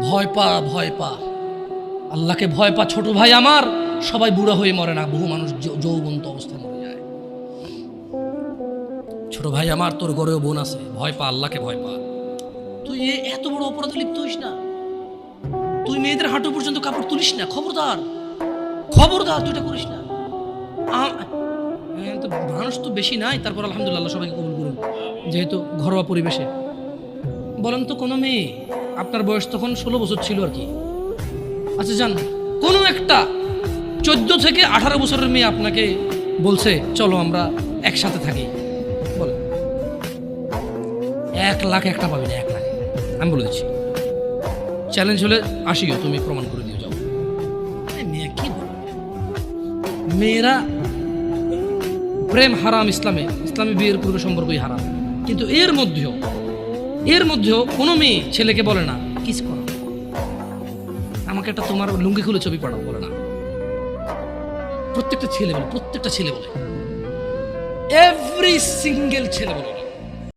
ভয় পা, ভয় পা, আল্লাহকে ভয় পা ছোট ভাই আমার। সবাই বুড়া হয়ে মরে না, বহু মানুষ যৌবন্ত অবস্থায় মরে যায়। ছোট ভাই আমার, তোর ঘরেও বোন আছে, ভয় পা, আল্লাহকে ভয় পা। তুই এত বড় অপরাধে লিপ্ত হইস না। তুই মেয়েদের হাঁটু পর্যন্ত কাপড় তুলিস না, খবরদার, খবরদার, তুই এটা করিস না। তো মানুষ তো বেশি নাই, তারপর আলহামদুলিল্লাহ সবাইকে কবুল করুন, যেহেতু ঘরোয়া পরিবেশে। বলেন তো কোনো মেয়ে, আপনার বয়স তখন 16 বছর ছিল আর কি, আচ্ছা যান, কোনো একটা 14 থেকে 18 বছরের মেয়ে আপনাকে বলছে চলো আমরা একসাথে থাকি, বলেন 1 লাখ একটা পাবি না, 1 লাখ। আমি বলে দিচ্ছি, চ্যালেঞ্জ হলে আসিও, তুমি প্রমাণ করে দিও, যাও। মেয়ে কি বলবে? মেয়েরা প্রেম হারাম ইসলামে, ইসলামে বিয়ের পূর্বে সম্পর্কই হারাম। কিন্তু এর মধ্যেও কোনো মেয়ে ছেলেকে বলে না কিস করো, আমাকে একটা তোমার লুঙ্গি খুলে ছবি পাঠাও, বলে না। প্রত্যেকটা ছেলে বলে, প্রত্যেকটা ছেলে বলে, এভরি সিঙ্গেল ছেলে বলে।